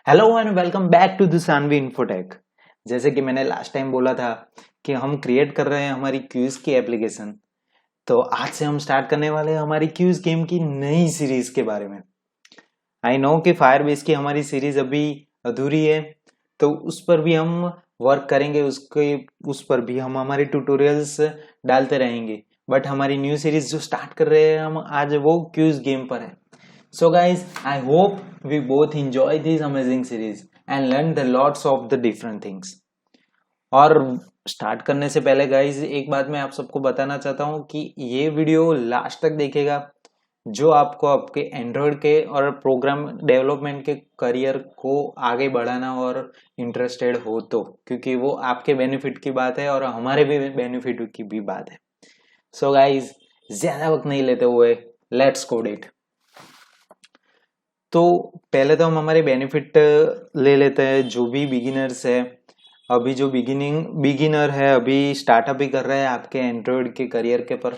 Hello and welcome back to the Saanvi Infotech. जैसे कि मैंने लास्ट टाइम बोला था कि हम क्रिएट कर रहे हैं हमारी क्यूज की एप्लीकेशन। तो आज से हम स्टार्ट करने वाले हैं हमारी क्यूज गेम की नई सीरीज के बारे में। आई नो कि फायरबेस की हमारी सीरीज अभी अधूरी है, तो उस पर भी हम वर्क करेंगे। उसके उस पर भी हम हमारे ट्यूटोरियल्स डालते रहेंगे। बट हमारी न्यू सीरीज जो स्टार्ट कर रहे हैं हम आज, वो क्यूज गेम पर है। So guys, I hope we both enjoy this amazing series and learn the lots of the different things. और स्टार्ट करने से पहले गाइज एक बात मैं आप सबको बताना चाहता हूँ कि ये वीडियो लास्ट तक देखेगा जो आपको आपके एंड्रॉयड के और प्रोग्राम डेवलपमेंट के करियर को आगे बढ़ाना और इंटरेस्टेड हो, तो क्योंकि वो आपके बेनिफिट की बात है और हमारे भी बेनिफिट की भी बात है। सो गाइज, ज्यादा वक्त नहीं लेते हुए लेट्स कोड इट। तो पहले तो हम हमारे बेनिफिट ले लेते हैं। जो भी बिगिनर्स है, अभी जो बिगिनर है, अभी स्टार्टअप ही कर रहे हैं आपके एंड्रॉयड के करियर के पर,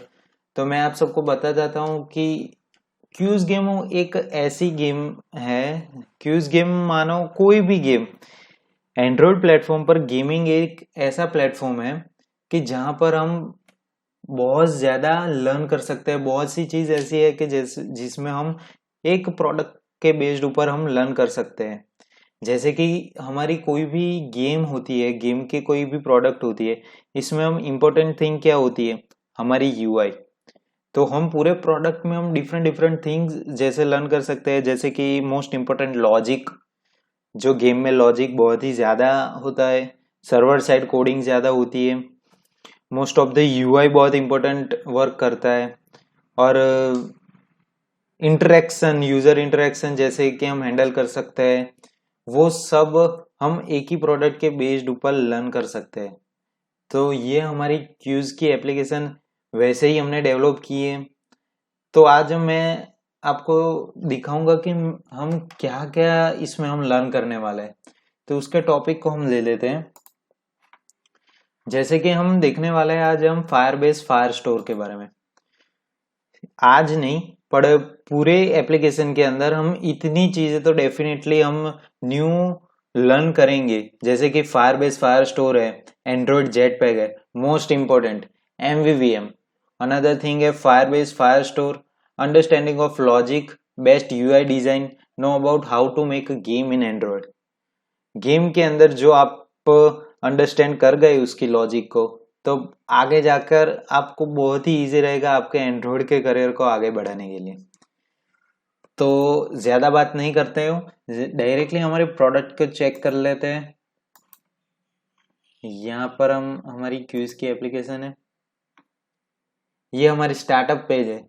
तो मैं आप सबको बता जाता हूँ कि क्यूज गेम एक ऐसी गेम है। क्यूज गेम मानो कोई भी गेम, एंड्रॉयड प्लेटफॉर्म पर गेमिंग एक ऐसा प्लेटफॉर्म है कि जहां पर हम बहुत ज्यादा लर्न कर सकते हैं। बहुत सी चीज ऐसी है कि जिसमें हम एक प्रोडक्ट के बेस्ड ऊपर हम लर्न कर सकते हैं। जैसे कि हमारी कोई भी गेम होती है, गेम की कोई भी प्रोडक्ट होती है, इसमें हम इम्पोर्टेंट थिंग क्या होती है, हमारी यूआई। तो हम पूरे प्रोडक्ट में हम डिफरेंट डिफरेंट थिंग्स जैसे लर्न कर सकते हैं, जैसे कि मोस्ट इम्पोर्टेंट लॉजिक। जो गेम में लॉजिक बहुत ही ज्यादा होता है, सर्वर साइड कोडिंग ज्यादा होती है। मोस्ट ऑफ द यूआई बहुत इंपॉर्टेंट वर्क करता है। और इंटरेक्शन, यूजर इंटरेक्शन जैसे कि हम हैंडल कर सकते हैं, वो सब हम एक ही प्रोडक्ट के बेस्ड ऊपर लर्न कर सकते हैं। तो ये हमारी क्यूज की एप्लीकेशन वैसे ही हमने डेवलप की है। तो आज मैं आपको दिखाऊंगा कि हम क्या क्या इसमें हम लर्न करने वाले हैं। तो उसके टॉपिक को हम ले लेते हैं। जैसे कि हम देखने वाले हैं आज हम फायरबेस फायर स्टोर के बारे में। आज नहीं, पर पूरे एप्लीकेशन के अंदर हम इतनी चीजें तो डेफिनेटली हम न्यू लर्न करेंगे। जैसे कि फायरबेस फायर स्टोर है, एंड्रॉइड जेट पैक है, most important MVVM. Another thing है Firebase Firestore, understanding of logic, best UI design, no about how to make a game in Android. Game के अंदर जो आप अंडरस्टैंड कर गए उसकी लॉजिक को, तो आगे जाकर आपको बहुत ही इजी रहेगा आपके एंड्रॉइड के करियर को आगे बढ़ाने के लिए। तो ज्यादा बात नहीं करते हो, डायरेक्टली हमारे प्रोडक्ट को चेक कर लेते हैं। यहाँ पर हम हमारी क्यूज की एप्लीकेशन है, ये हमारी स्टार्टअप पेज है।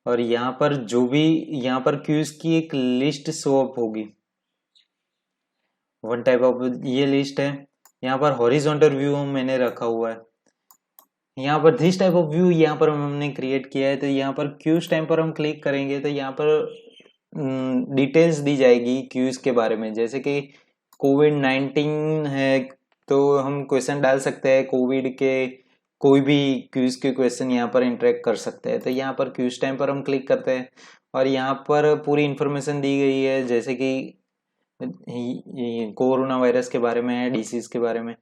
और यहाँ पर जो भी, यहाँ पर क्यूज की एक लिस्ट शो अप होगी, वन टाइप ऑफ ये लिस्ट है। यहाँ पर हॉरिजॉन्टल व्यू मैंने रखा हुआ है। यहाँ पर दिस टाइप ऑफ व्यू यहाँ पर हमने क्रिएट किया है। तो यहाँ पर क्यूज टाइम पर हम क्लिक करेंगे तो यहाँ पर डिटेल्स दी जाएगी क्यूज के बारे में। जैसे कि कोविड-19 है, तो हम क्वेश्चन डाल सकते हैं कोविड के, कोई भी क्यूज के क्वेश्चन यहाँ पर इंटरेक्ट कर सकते हैं। तो यहाँ पर क्यूज टाइम पर हम क्लिक करते हैं और यहाँ पर पूरी इंफॉर्मेशन दी गई है, जैसे कि कोरोना वायरस के बारे में है, डिसीज के बारे में।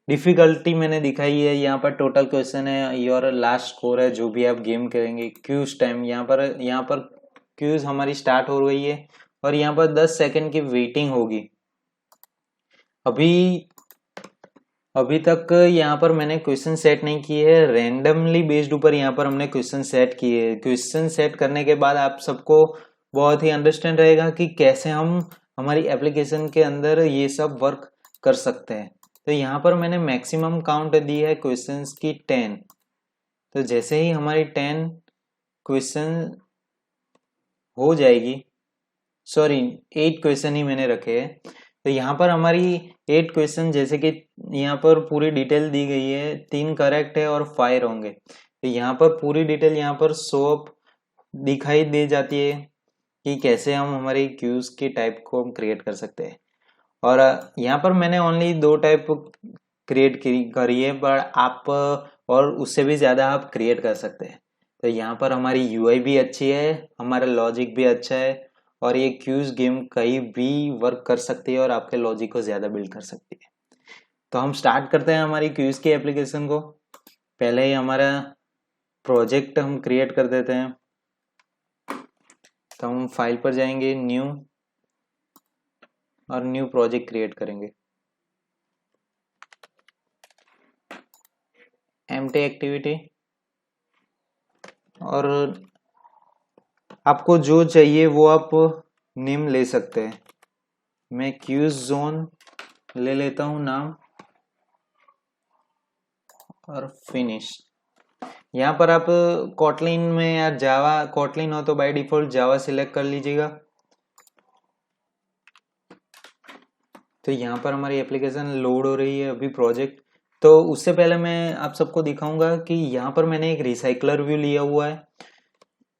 डिफिकल्टी मैंने दिखाई है, यहाँ पर टोटल क्वेश्चन है, योर लास्ट स्कोर है जो भी आप गेम करेंगे। क्यूज टाइम यहाँ पर क्यूज हमारी स्टार्ट हो गई है और यहाँ पर 10 सेकंड की वेटिंग होगी। अभी अभी तक यहाँ पर मैंने क्वेश्चन सेट नहीं किए है, रैंडमली बेस्ड ऊपर यहाँ पर हमने क्वेश्चन सेट किए हैं। क्वेश्चन सेट करने के बाद आप सबको बहुत ही अंडरस्टैंड रहेगा कि कैसे हम हमारी एप्लीकेशन के अंदर ये सब वर्क कर सकते हैं। तो यहाँ पर मैंने मैक्सिमम काउंट दी है क्वेश्चंस की 10। तो जैसे ही हमारी 10 क्वेश्चन हो जाएगी, सॉरी 8 क्वेश्चन ही मैंने रखे हैं। तो यहाँ पर हमारी 8 क्वेश्चन, जैसे कि यहाँ पर पूरी डिटेल दी गई है, 3 करेक्ट है और 5 होंगे। तो यहाँ पर पूरी डिटेल यहाँ पर शो अप दिखाई दे जाती है कि कैसे हम हमारी क्यूज के टाइप को हम क्रिएट कर सकते हैं। और यहाँ पर मैंने ओनली 2 टाइप क्रिएट करी है, पर आप और उससे भी ज़्यादा आप क्रिएट कर सकते हैं। तो यहाँ पर हमारी यूआई भी अच्छी है, हमारा लॉजिक भी अच्छा है और ये क्यूज गेम कहीं भी वर्क कर सकती है और आपके लॉजिक को ज़्यादा बिल्ड कर सकती है। तो हम स्टार्ट करते हैं हमारी क्यूज की एप्लीकेशन को। पहले ही हमारा प्रोजेक्ट हम क्रिएट कर देते हैं। तो हम फाइल पर जाएंगे, न्यू, और न्यू प्रोजेक्ट क्रिएट करेंगे, एम्प्टी एक्टिविटी। और आपको जो चाहिए वो आप नेम ले सकते हैं। मैं क्यूज जोन ले लेता हूं नाम, और फिनिश। यहाँ पर आप कोटलिन में या जावा, कोटलिन हो तो बाय डिफॉल्ट जावा सिलेक्ट कर लीजिएगा। तो यहाँ पर हमारी एप्लीकेशन लोड हो रही है अभी प्रोजेक्ट। तो उससे पहले मैं आप सबको दिखाऊंगा कि यहाँ पर मैंने एक रिसाइकलर व्यू लिया हुआ है।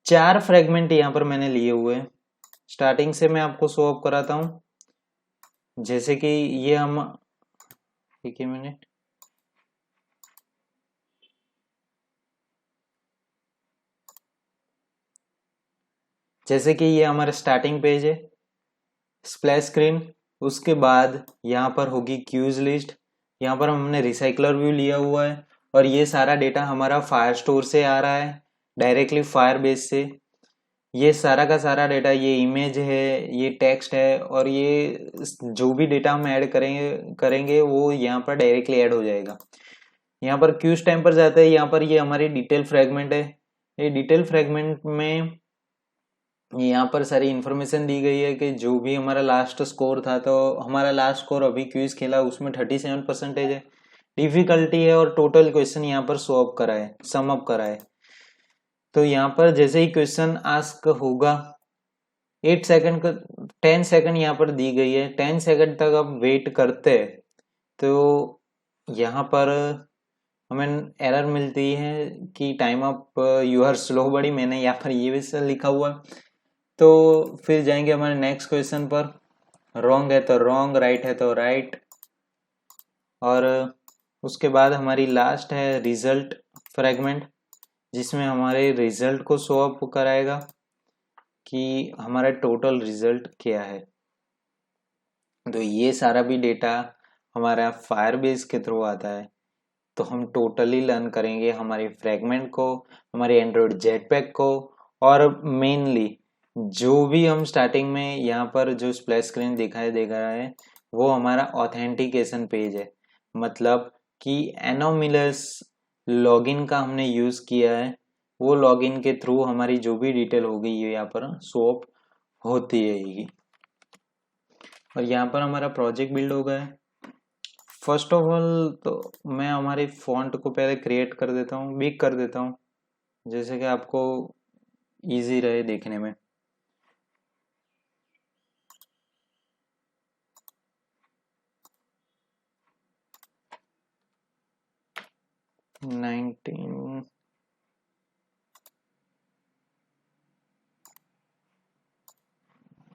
4 फ्रेगमेंट यहाँ पर मैंने लिए हुए हैं। स्टार्टिंग से मैं आपको शो ऑफ कराता हूँ। जैसे कि ये हम, एक मिनट, जैसे कि ये हमारा स्टार्टिंग पेज है, स्प्लैश स्क्रीन। उसके बाद यहाँ पर होगी क्यूज लिस्ट। यहाँ पर हमने रिसाइकलर व्यू लिया हुआ है और ये सारा डेटा हमारा फायर स्टोर से आ रहा है, डायरेक्टली फायर बेस से। ये सारा का सारा डेटा, ये इमेज है, ये टेक्स्ट है, और ये जो भी डेटा हम ऐड करेंगे वो यहाँ पर डायरेक्टली ऐड हो जाएगा। यहाँ पर क्यूज टाइम पर जाता है। यहाँ पर ये हमारी डिटेल फ्रेगमेंट है। ये डिटेल फ्रेगमेंट में यहाँ पर सारी इन्फॉर्मेशन दी गई है कि जो भी हमारा लास्ट स्कोर था, तो हमारा लास्ट स्कोर अभी क्यूज खेला उसमें 37% है, डिफिकल्टी है, और टोटल क्वेश्चन यहाँ पर सो अप करा है, सम अप करा है। तो यहाँ पर जैसे ही क्वेश्चन आस्क होगा, 8 सेकंड का 10 सेकंड यहाँ पर दी गई है, 10 सेकंड तक आप वेट करते हैं तो यहाँ पर हमें एरर मिलती है कि time up, you are slow बड़ी। मैंने यहाँ पर ये भी लिखा हुआ। तो फिर जाएंगे हमारे नेक्स्ट क्वेश्चन पर। रॉन्ग है तो रॉन्ग, राइट है तो राइट। और उसके बाद हमारी लास्ट है रिजल्ट फ्रेगमेंट, जिसमें हमारे रिजल्ट को शो अप कराएगा कि हमारा टोटल रिजल्ट क्या है। तो ये सारा भी डेटा हमारा फायरबेस के थ्रू आता है। तो हम टोटली लर्न करेंगे हमारी फ्रेगमेंट को, हमारे एंड्रॉइड जेटपैक को, और मेनली जो भी हम स्टार्टिंग में यहाँ पर जो स्प्लैश स्क्रीन दिखाई दे रहा है वो हमारा ऑथेंटिकेशन पेज है। मतलब कि एनोमिलस लॉगिन का हमने यूज किया है। वो लॉगिन के थ्रू हमारी जो भी डिटेल होगी ये यहाँ पर शो अप होती रहेगी। और यहाँ पर हमारा प्रोजेक्ट बिल्ड हो गया है। फर्स्ट ऑफ ऑल तो मैं हमारे फॉन्ट को पहले क्रिएट कर देता हूँ, बिग कर देता हूँ, जैसे कि आपको इजी रहे देखने में।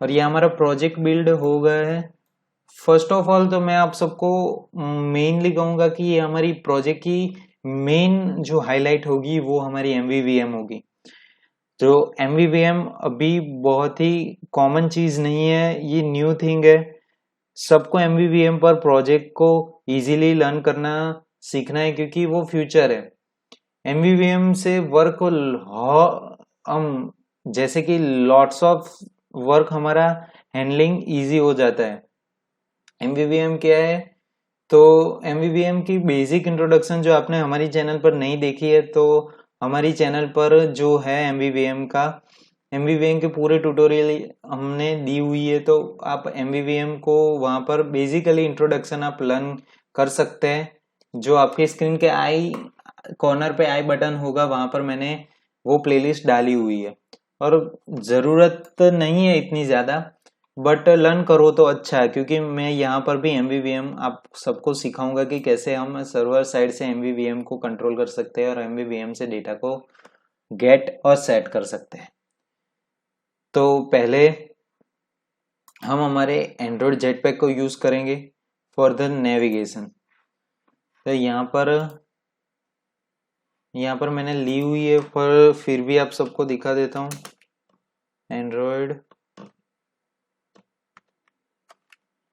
और ये हमारा प्रोजेक्ट बिल्ड हो गया है। फर्स्ट ऑफ ऑल तो मैं आप सबको मेनली कहूँगा कि ये हमारी प्रोजेक्ट की मेन जो हाईलाइट होगी वो हमारी एमवीवीएम होगी। जो एमवीवीएम अभी बहुत ही कॉमन चीज नहीं है, ये न्यू थिंग है। सबको एमवीवीएम पर प्रोजेक्ट को इजीली लर्न करना सीखना है, क्योंकि वो फ्यूचर है। एमवीवीएम से वर्क हम जैसे कि लॉट्स ऑफ वर्क हमारा हैंडलिंग इजी हो जाता है। एमवीवीएम क्या है? तो एमवीवीएम की बेसिक इंट्रोडक्शन जो आपने हमारी चैनल पर नहीं देखी है, तो हमारी चैनल पर जो है एमवीवीएम के पूरे ट्यूटोरियल हमने दी हुई है। तो आप एमवीवीएम को वहां पर बेसिकली इंट्रोडक्शन आप लर्न कर सकते हैं। जो आपके स्क्रीन के आई कॉर्नर पे आई बटन होगा वहां पर मैंने वो प्लेलिस्ट डाली हुई है। और जरूरत नहीं है इतनी ज्यादा, बट लर्न करो तो अच्छा है, क्योंकि मैं यहाँ पर भी एमवीवीएम आप सबको सिखाऊंगा कि कैसे हम सर्वर साइड से एमवीवीएम को कंट्रोल कर सकते हैं और एमवीवीएम से डेटा को गेट और सेट कर सकते हैं। तो पहले हम हमारे एंड्रॉइड जेटपैक को यूज करेंगे फॉर द नेविगेशन। तो यहाँ पर मैंने ली हुई है, पर फिर भी आप सबको दिखा देता हूँ। Android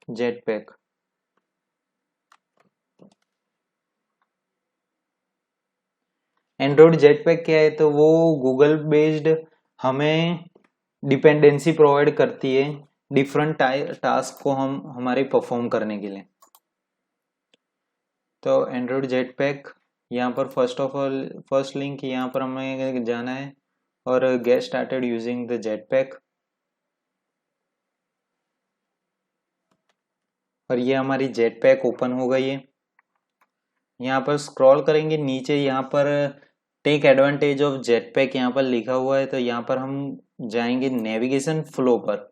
jetpack. एंड्रॉइड जेटपैक क्या है, तो वो गूगल बेस्ड हमें डिपेंडेंसी प्रोवाइड करती है डिफरेंट टास्क को हम हमारे परफॉर्म करने के लिए। तो एंड्रॉइड जेटपैक यहाँ पर फर्स्ट लिंक यहाँ पर हमें जाना है और get started using the jetpack, और ये हमारी जेटपैक ओपन हो गई है। यहाँ पर स्क्रॉल करेंगे नीचे, यहाँ पर टेक एडवांटेज ऑफ जेटपैक यहाँ पर लिखा हुआ है, तो यहाँ पर हम जाएंगे नेविगेशन फ्लो पर।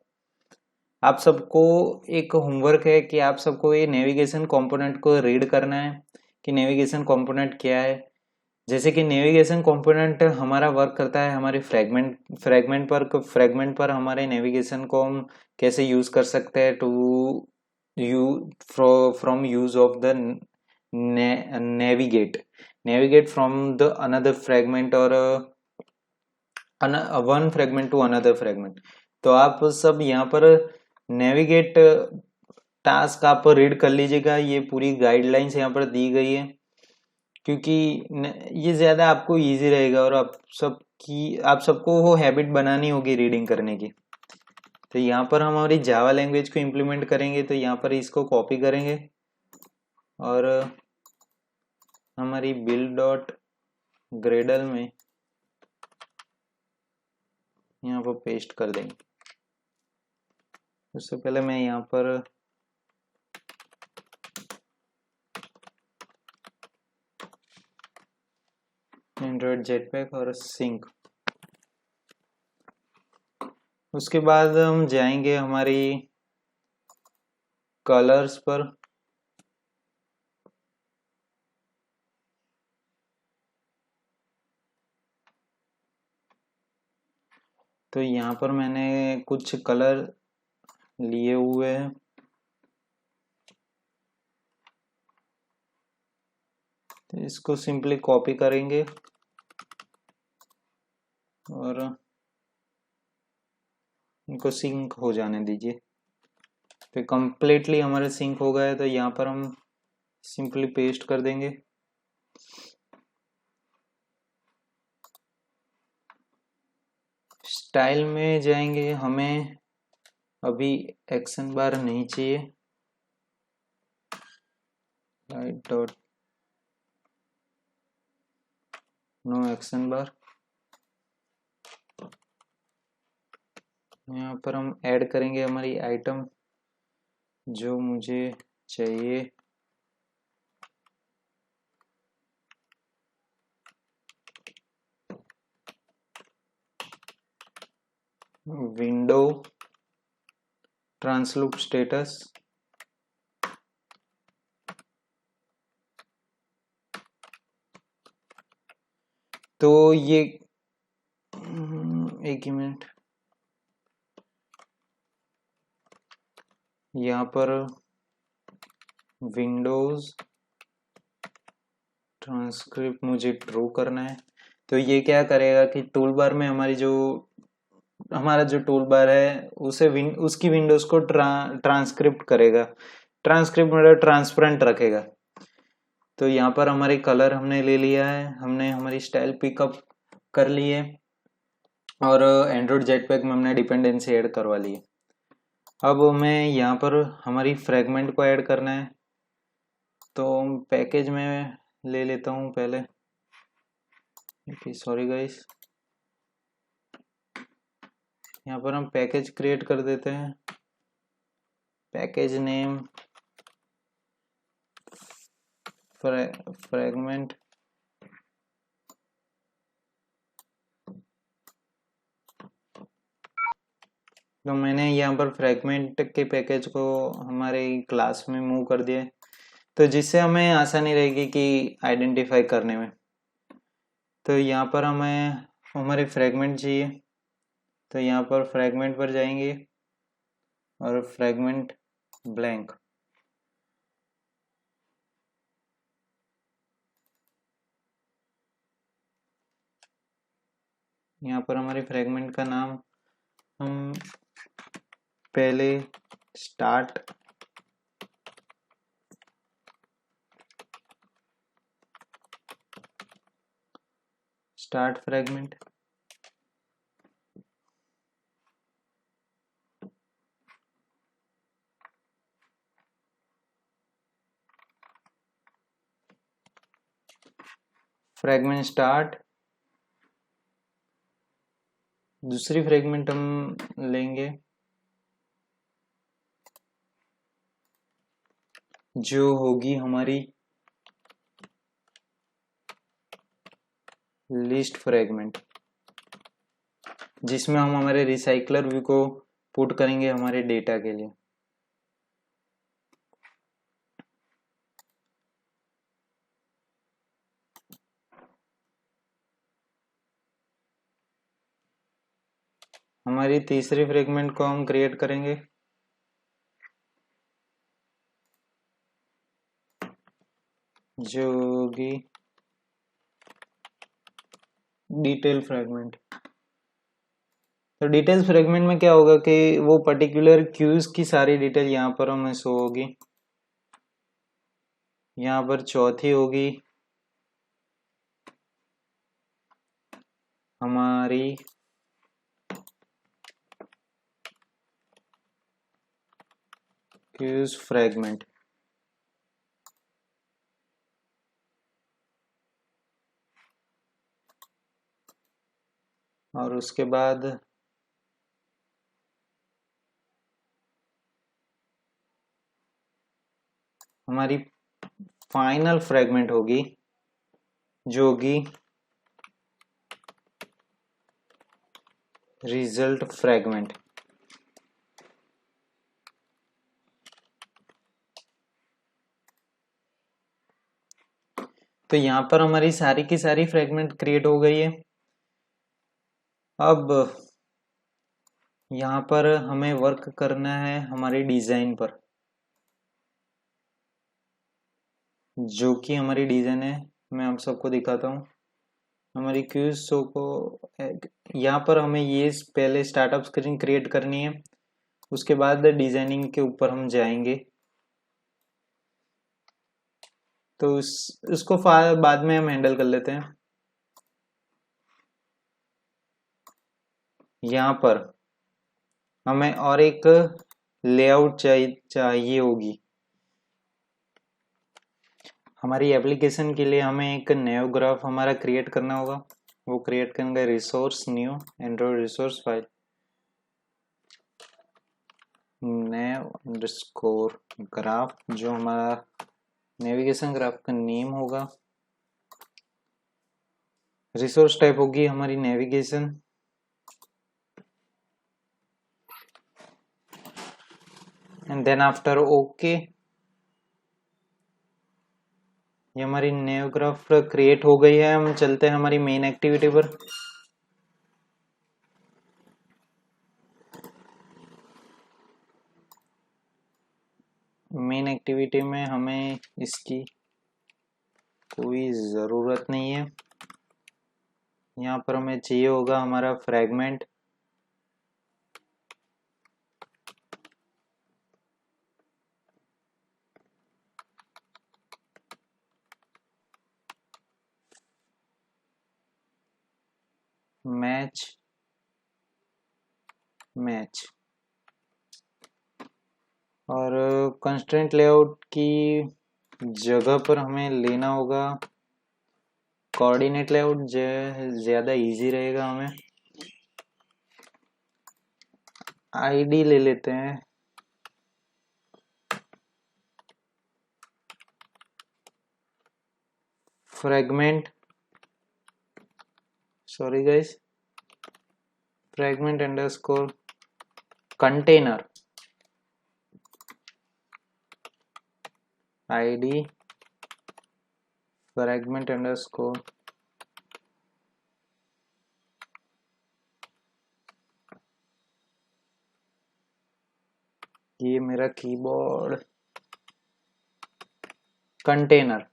आप सबको एक होमवर्क है कि आप सबको ये नेविगेशन कंपोनेंट को रीड करना है कि नेविगेशन कंपोनेंट क्या है। जैसे कि नेविगेशन कंपोनेंट हमारा वर्क करता है हमारे फ्रैगमेंट पर हमारे नेविगेशन को हम कैसे यूज कर सकते हैं to you from use of the navigate from the another fragment और one fragment to another fragment. तो आप सब यहाँ पर नेविगेट टास्क आप रीड कर लीजिएगा, ये पूरी गाइडलाइंस यहाँ पर दी गई है क्योंकि ये ज़्यादा आपको इजी रहेगा और आप सबको वो हैबिट बनानी होगी रीडिंग करने की। तो यहाँ पर हम हमारी जावा लैंग्वेज को इम्प्लीमेंट करेंगे, तो यहाँ पर इसको कॉपी करेंगे और हमारी बिल्ड डॉट ग्रेडल में यहाँ पर पेस्ट कर देंगे। उससे पहले मैं यहाँ पर एंड्रॉइड जेटपैक और सिंक, उसके बाद हम जाएंगे हमारी कलर्स पर। तो यहाँ पर मैंने कुछ कलर लिए हुए हैं, तो इसको सिंपली कॉपी करेंगे और इनको सिंक हो जाने दीजिए। तो कंप्लीटली हमारे सिंक हो गए, तो यहाँ पर हम सिंपली पेस्ट कर देंगे। स्टाइल में जाएंगे, हमें अभी एक्शन बार नहीं चाहिए, राइट डॉट नो एक्शन बार। यहाँ पर हम ऐड करेंगे हमारी आइटम जो मुझे चाहिए। विंडो ट्रांसलूप स्टेटस, तो ये एक ही मिनट, यहाँ पर विंडोज ट्रांसक्रिप्ट मुझे ट्रू करना है। तो ये क्या करेगा कि टूल बार में हमारा जो टूल बार है उसकी विंडोज को ट्रांसक्रिप्ट करेगा। ट्रांसक्रिप्ट मतलब ट्रांसपेरेंट रखेगा। तो यहाँ पर हमारे कलर हमने ले लिया है, हमने हमारी स्टाइल पिकअप कर ली है और एंड्रॉइड जेटपैक में हमने डिपेंडेंसी ऐड करवा ली है। अब हमें यहाँ पर हमारी फ्रैगमेंट को ऐड करना है, तो पैकेज में ले लेता हूँ पहले। सॉरी गाइस, यहाँ पर हम पैकेज क्रिएट कर देते हैं। पैकेज नेम फ्रैगमेंट, तो मैंने यहाँ पर फ्रैगमेंट के पैकेज को हमारे क्लास में मूव कर दिया, तो जिससे हमें आसानी रहेगी कि आइडेंटिफाई करने में। तो यहाँ पर हमें हमारे फ्रैगमेंट चाहिए, तो यहाँ पर फ्रैगमेंट पर जाएंगे और फ्रैगमेंट ब्लैंक, यहाँ पर हमारे फ्रैगमेंट का नाम हम पहले start start fragment. Fragment start. दूसरी फ्रेगमेंट हम लेंगे जो होगी हमारी लिस्ट फ्रेगमेंट, जिसमें हम हमारे रिसाइकलर व्यू को पुट करेंगे हमारे डेटा के लिए। हमारी तीसरी फ्रेगमेंट को हम क्रिएट करेंगे जो होगी डिटेल फ्रेगमेंट। तो डिटेल्स फ्रेगमेंट में क्या होगा कि वो पर्टिकुलर क्यूज की सारी डिटेल यहाँ पर हमें शो होगी। यहाँ पर चौथी होगी हमारी क्यूज फ्रेगमेंट। और उसके बाद हमारी फाइनल फ्रेगमेंट होगी जो होगी रिजल्ट फ्रेगमेंट। तो यहाँ पर हमारी सारी की सारी फ्रेगमेंट क्रिएट हो गई है। अब यहाँ पर हमें वर्क करना है हमारी डिजाइन पर, जो कि हमारी डिजाइन है। मैं आप सबको दिखाता हूँ हमारी क्यूज शो को। यहाँ पर हमें ये पहले स्टार्टअप स्क्रीन क्रिएट करनी है, उसके बाद डिजाइनिंग के ऊपर हम जाएंगे। तो उसको बाद में हम हैंडल कर लेते हैं। यहाँ पर हमें और एक लेआउट चाहिए होगी। हमारी एप्लीकेशन के लिए हमें एक नया ग्राफ हमारा क्रिएट करना होगा। वो क्रिएट करेंगे resource new Android resource file nav underscore graph, जो हमारा नेविगेशन ग्राफ का नेम होगा। रिसोर्स टाइप होगी हमारी navigation. And then after okay, ये हमारी न्यू ग्राफ क्रिएट हो गई है। हम चलते हैं हमारी मेन एक्टिविटी पर। मेन एक्टिविटी में हमें इसकी कोई ज़रूरत नहीं है। यहाँ पर हमें चाहिए होगा हमारा फ्रेगमेंट। मैच मैच और कंस्ट्रेंट लेआउट की जगह पर हमें लेना होगा कोऑर्डिनेट लेआउट, ज़्यादा इजी रहेगा। हमें आईडी ले लेते हैं। Fragment sorry guys fragment underscore container ID fragment underscore ये मेरा कीबोर्ड कंटेनर।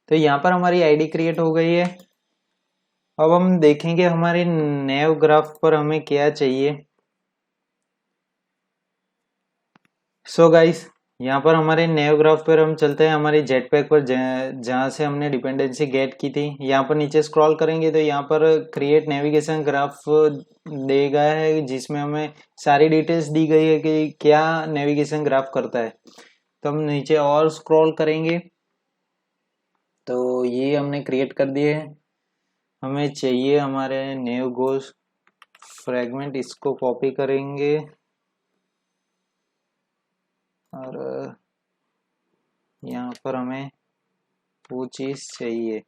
तो यहाँ पर हमारी आईडी क्रिएट हो गई है। अब हम देखेंगे हमारे नैव ग्राफ पर हमें क्या चाहिए। सो गाइस यहाँ पर हमारे नए ग्राफ पर हम चलते हैं हमारे जेट पैक पर, जहाँ से हमने डिपेंडेंसी गेट की थी। यहाँ पर नीचे स्क्रॉल करेंगे तो यहाँ पर क्रिएट नेविगेशन ग्राफ देगा है, जिसमें हमें सारी डिटेल्स दी गई है कि क्या नेविगेशन ग्राफ करता है। तो हम नीचे और स्क्रॉल करेंगे तो ये हमने क्रिएट कर दिए है। हमें चाहिए हमारे नेव गोस फ्रेगमेंट, इसको कॉपी करेंगे और यहाँ पर हमें वो चीज़ चाहिए।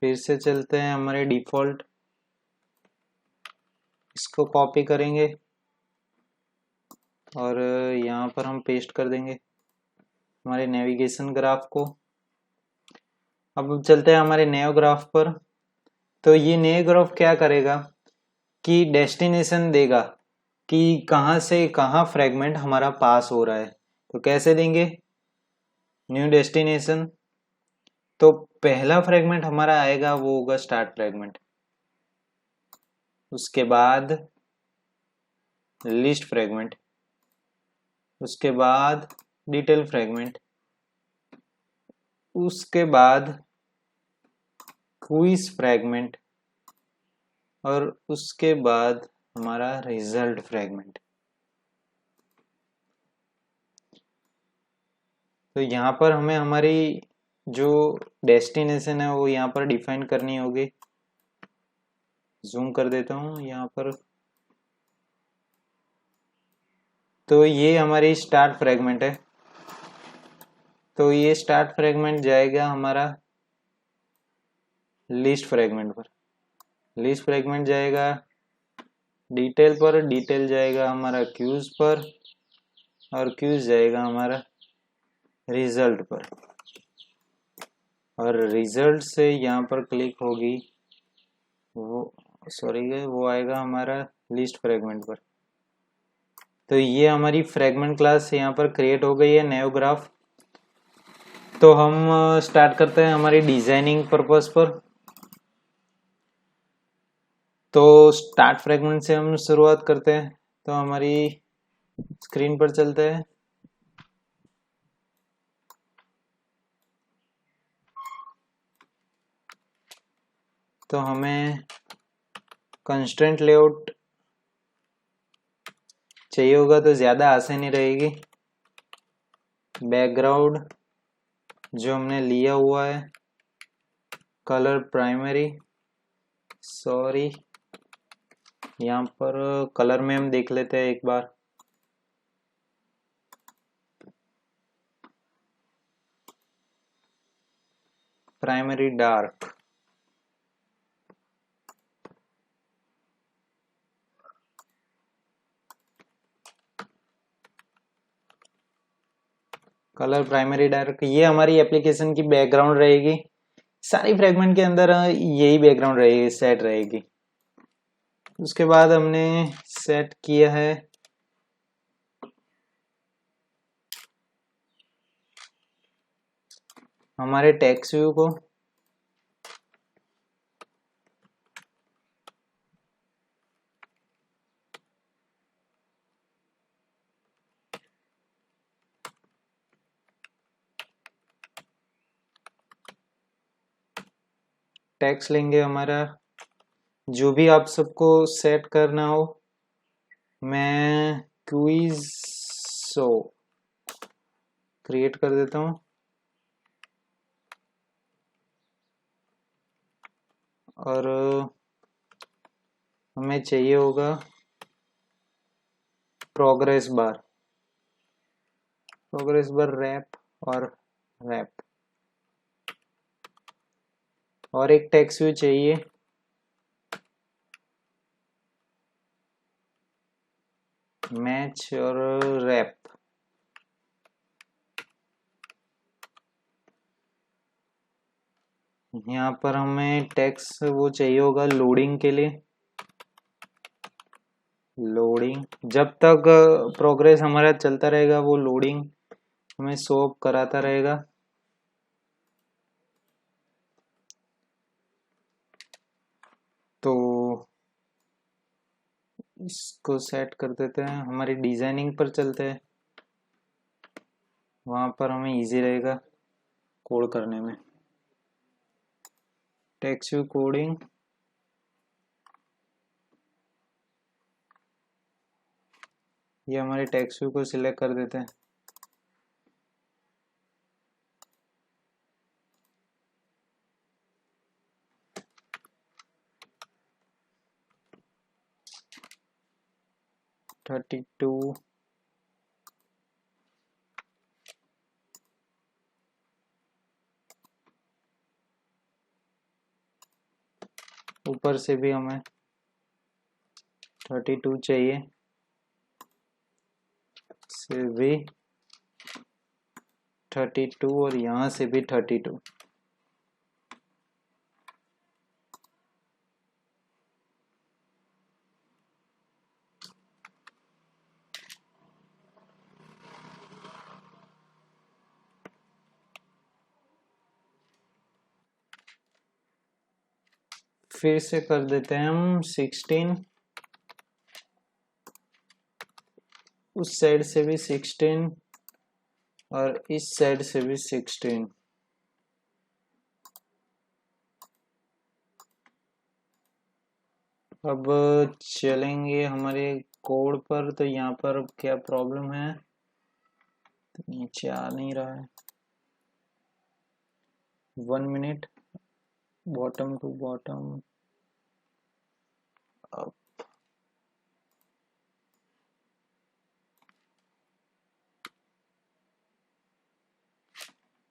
फिर से चलते हैं हमारे डिफ़ॉल्ट, इसको कॉपी करेंगे और यहाँ पर हम पेस्ट कर देंगे हमारे नेविगेशन ग्राफ को। अब चलते हैं हमारे नए ग्राफ पर। तो ये नए ग्राफ क्या करेगा कि डेस्टिनेशन देगा कि कहाँ से कहाँ फ्रेगमेंट हमारा पास हो रहा है। तो कैसे देंगे, न्यू डेस्टिनेशन, तो पहला फ्रेगमेंट हमारा आएगा वो होगा स्टार्ट फ्रेगमेंट, उसके बाद लिस्ट फ्रेगमेंट, उसके बाद डिटेल फ्रेगमेंट, उसके बाद क्विज फ्रेगमेंट और उसके बाद हमारा रिजल्ट फ्रेगमेंट। तो यहाँ पर हमें हमारी जो डेस्टिनेशन है वो यहाँ पर डिफाइन करनी होगी। जूम कर देता हूँ यहाँ पर। तो ये हमारी स्टार्ट फ्रेगमेंट है, तो ये स्टार्ट फ्रेगमेंट जाएगा हमारा लिस्ट फ्रेगमेंट पर, लिस्ट फ्रेगमेंट जाएगा डिटेल पर, डिटेल जाएगा हमारा क्यूज पर और क्यूज जाएगा हमारा रिजल्ट पर, और रिजल्ट से यहाँ पर क्लिक होगी वो, सॉरी वो आएगा हमारा लिस्ट फ्रेगमेंट पर। तो ये हमारी फ्रेगमेंट क्लास यहाँ पर क्रिएट हो गई है नए ग्राफ। तो हम स्टार्ट करते हैं हमारी डिजाइनिंग पर्पस पर। तो स्टार्ट फ्रेगमेंट से हम शुरुआत करते हैं। तो हमारी स्क्रीन पर चलते हैं। तो हमें कंस्ट्रेंट लेआउट चाहिए होगा तो ज़्यादा आसानी रहेगी। बैकग्राउंड जो हमने लिया हुआ है, कलर प्राइमरी, सॉरी यहाँ पर कलर में हम देख लेते हैं एक बार। Primary dark, colour primary dark, ये हमारी एप्लीकेशन की बैकग्राउंड रहेगी। सारी फ्रेगमेंट के अंदर यही बैकग्राउंड रहेगी, सेट रहेगी। उसके बाद हमने सेट किया है हमारे टेक्स्ट व्यू को। टेक्स्ट लेंगे हमारा, जो भी आप सबको सेट करना हो। मैं क्विज शो क्रिएट कर देता हूँ और हमें चाहिए होगा progress bar, progress bar wrap और रैप, और एक टेक्स्ट व्यू चाहिए। मैच और रैप, यहाँ पर हमें टेक्स्ट वो चाहिए होगा लोडिंग के लिए। लोडिंग जब तक प्रोग्रेस हमारा चलता रहेगा वो लोडिंग हमें शो कराता रहेगा। तो इसको सेट कर देते हैं, हमारी डिजाइनिंग पर चलते हैं, वहाँ पर हमें इजी रहेगा कोड करने में। टेक्स्ट व्यू कोडिंग, ये हमारे टेक्स्ट व्यू को सिलेक्ट कर देते हैं। थर्टी टू, ऊपर से भी हमें 32 चाहिए, से भी 32 और यहाँ से भी 32। फिर से कर देते हैं हम 16, उस साइड से भी 16 और इस साइड से भी 16। अब चलेंगे हमारे कोड पर, तो यहाँ पर क्या प्रॉब्लम है, तो नीचे आ नहीं रहा है। 1 minute, bottom to bottom up,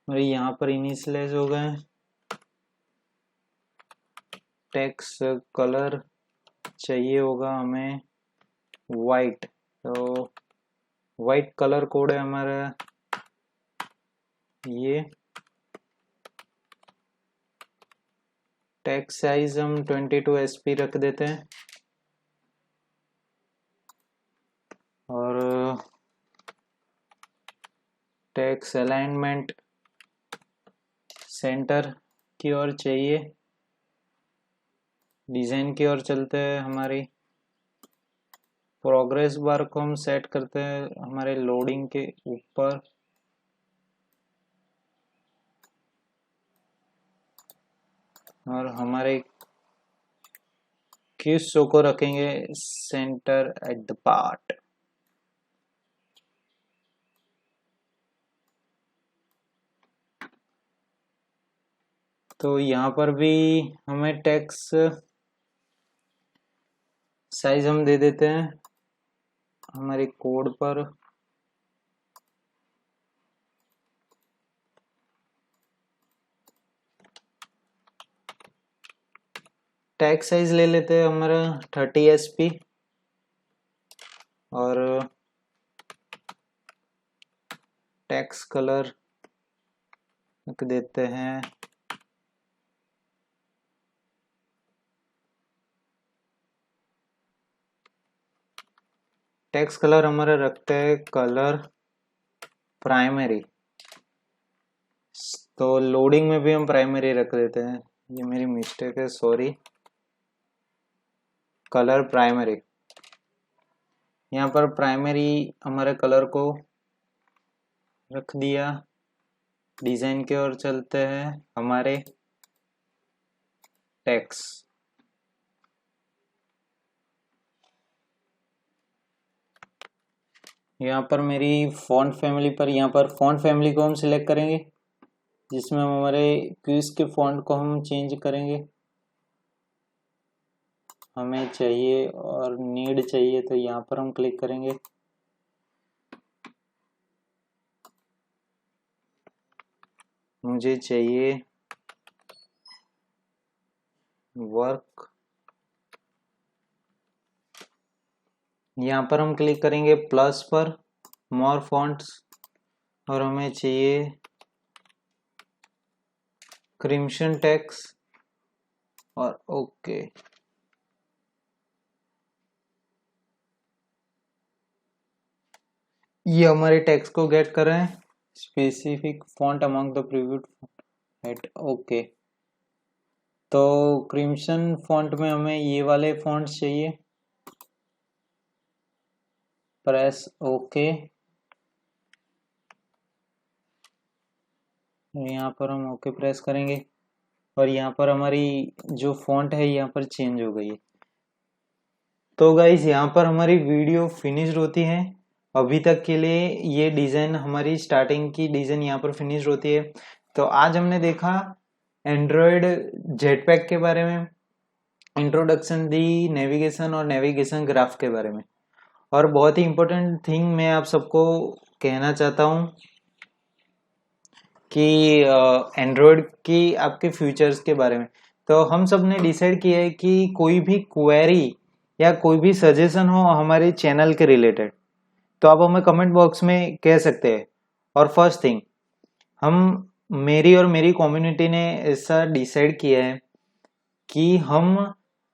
और यहाँ पर इनिशियलाइज हो गए। टेक्स्ट कलर चाहिए होगा हमें वाइट, तो वाइट कलर कोड है हमारा ये। टेक्स्ट साइज हम 22 SP रख देते हैं, और टेक्स्ट अलाइनमेंट सेंटर की ओर चाहिए। डिजाइन की ओर चलते हैं, हमारी प्रोग्रेस बार को हम सेट करते हैं हमारे लोडिंग के ऊपर, और हमारे किस शो को रखेंगे सेंटर एट द पार्ट। तो यहाँ पर भी हमें टेक्स्ट साइज हम दे देते हैं हमारे कोड पर। टेक्स्ट साइज ले लेते हैं हमारा 30 SP, और टेक्स्ट कलर रख देते हैं टेक्स्ट कलर हमारा रखते हैं कलर प्राइमरी, तो लोडिंग में भी हम प्राइमरी रख देते हैं, ये मेरी मिस्टेक है, सॉरी। कलर प्राइमरी, यहाँ पर प्राइमरी हमारे कलर को रख दिया। डिजाइन की ओर चलते हैं, हमारे टेक्स्ट, यहाँ पर मेरी फॉन्ट फैमिली पर, यहाँ पर फॉन्ट फैमिली को हम सिलेक्ट करेंगे, जिसमें हम हमारे क्विज के फॉन्ट को हम चेंज करेंगे। हमें चाहिए और नीड चाहिए, तो यहाँ पर हम क्लिक करेंगे। मुझे चाहिए वर्क, यहाँ पर हम क्लिक करेंगे प्लस पर, मोर फॉन्ट्स, और हमें चाहिए क्रिम्सन टेक्स्ट, और ओके। ये हमारे टेक्स्ट को गेट कर रहे हैं, specific font among the preview at okay. तो क्रिम्सन फॉन्ट में हमें ये वाले फॉन्ट्स चाहिए, प्रेस ओके। यहाँ पर हम ओके प्रेस करेंगे और यहाँ पर हमारी जो फॉन्ट है यहाँ पर चेंज हो गई है। तो गाइस यहाँ पर हमारी वीडियो फिनिश्ड होती है। अभी तक के लिए ये डिज़ाइन हमारी स्टार्टिंग की डिज़ाइन यहाँ पर फिनिश्ड होती है। तो आज हमने देखा एंड्रॉयड जेटपैक के बारे में, इंट्रोडक्शन दी नेविगेशन और नेविगेशन ग्राफ के बारे में। और बहुत ही इम्पोर्टेंट थिंग मैं आप सबको कहना चाहता हूँ कि एंड्रॉयड की आपके फ्यूचर्स के बारे में। तो हम सब ने डिसाइड किया है कि कोई भी क्वेरी या कोई भी सजेशन हो हमारे चैनल के रिलेटेड तो आप हमें कमेंट बॉक्स में कह सकते हैं। और फर्स्ट थिंग, हम मेरी और मेरी कम्युनिटी ने ऐसा डिसाइड किया है कि हम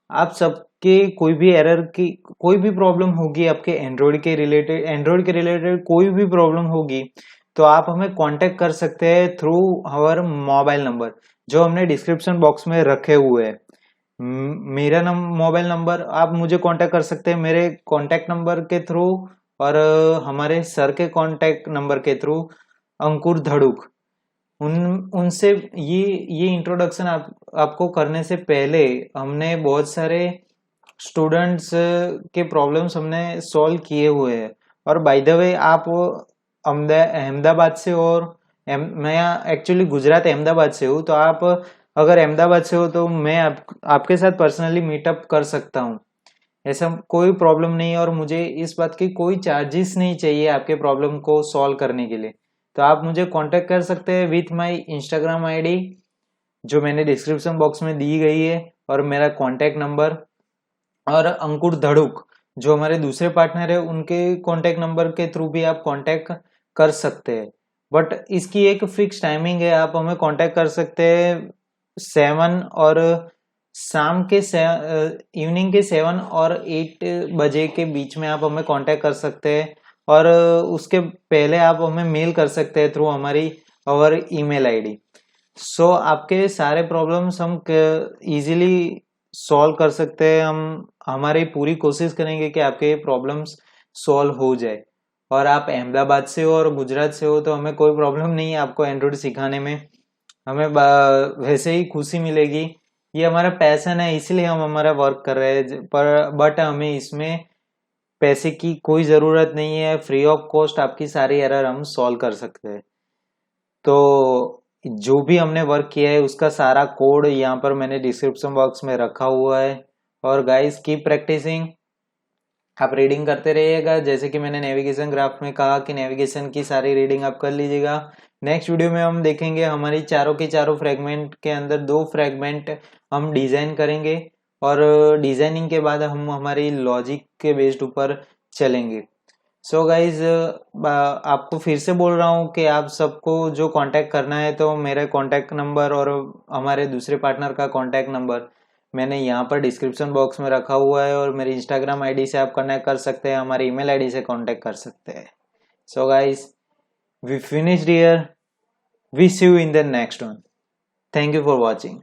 आप सबके कोई भी एरर की कोई भी प्रॉब्लम होगी आपके एंड्रॉयड के रिलेटेड कोई भी प्रॉब्लम होगी तो आप हमें कांटेक्ट कर सकते हैं थ्रू आवर मोबाइल नंबर जो हमने डिस्क्रिप्शन बॉक्स में रखे हुए हैं। मेरा मोबाइल नंबर आप मुझे कांटेक्ट कर सकते हैं मेरे कांटेक्ट नंबर के थ्रू और हमारे सर के कांटेक्ट नंबर के थ्रू, अंकुर धड़ुक। उनसे ये इंट्रोडक्शन आपको करने से पहले हमने बहुत सारे स्टूडेंट्स के प्रॉब्लम्स हमने सॉल्व किए हुए हैं। और बाय द वे आप अहमदाबाद से और मैं एक्चुअली गुजरात अहमदाबाद से हूँ, तो आप अगर अहमदाबाद से हो तो मैं आपके साथ पर्सनली मीटअप कर सकता हूँ। ऐसा कोई प्रॉब्लम नहीं है और मुझे इस बात की कोई चार्जेस नहीं चाहिए आपके प्रॉब्लम को सॉल्व करने के लिए। तो आप मुझे कांटेक्ट कर सकते हैं विथ माय इंस्टाग्राम आईडी जो मैंने डिस्क्रिप्शन बॉक्स में दी गई है और मेरा कांटेक्ट नंबर, और अंकुर धड़ुक जो हमारे दूसरे पार्टनर है उनके कांटेक्ट नंबर के थ्रू भी आप कांटेक्ट कर सकते हैं। बट इसकी एक फिक्स टाइमिंग है, आप हमें कांटेक्ट कर सकते हैं 7 और शाम के इवनिंग के 7 और 8 बजे के बीच में आप हमें कांटेक्ट कर सकते हैं। और उसके पहले आप हमें मेल कर सकते हैं थ्रू हमारी ईमेल आईडी। सो आपके सारे प्रॉब्लम्स हम इजीली सॉल्व कर सकते हैं। हम हमारी पूरी कोशिश करेंगे कि आपके प्रॉब्लम्स सॉल्व हो जाए। और आप अहमदाबाद से हो और गुजरात से हो तो हमें कोई प्रॉब्लम नहीं है आपको एंड्रॉइड सिखाने में, हमें वैसे ही खुशी मिलेगी। ये हमारा पैशन है इसलिए हम हमारा वर्क कर रहे हैं, पर बट हमें इसमें पैसे की कोई ज़रूरत नहीं है। फ्री ऑफ कॉस्ट आपकी सारी एरर हम सॉल्व कर सकते हैं। तो जो भी हमने वर्क किया है उसका सारा कोड यहाँ पर मैंने डिस्क्रिप्शन बॉक्स में रखा हुआ है। और गाइस कीप प्रैक्टिसिंग, आप रीडिंग करते रहिएगा। जैसे कि मैंने नेविगेशन ग्राफ में कहा कि नेविगेशन की सारी रीडिंग आप कर लीजिएगा। नेक्स्ट वीडियो में हम देखेंगे हमारी चारों के चारों फ्रेगमेंट के अंदर 2 फ्रेगमेंट हम डिजाइन करेंगे और डिजाइनिंग के बाद हम हमारी लॉजिक के बेस्ड ऊपर चलेंगे। सो गाइज आपको फिर से बोल रहा हूँ कि आप सबको जो कांटेक्ट करना है तो मेरा कांटेक्ट नंबर और हमारे दूसरे पार्टनर का कांटेक्ट नंबर मैंने यहाँ पर डिस्क्रिप्शन बॉक्स में रखा हुआ है और मेरी इंस्टाग्राम आईडी से आप कनेक्ट कर सकते हैं, हमारी ईमेल आईडी से कांटेक्ट कर सकते हैं। So guys we finished here, we see you in the next one. Thank you for watching.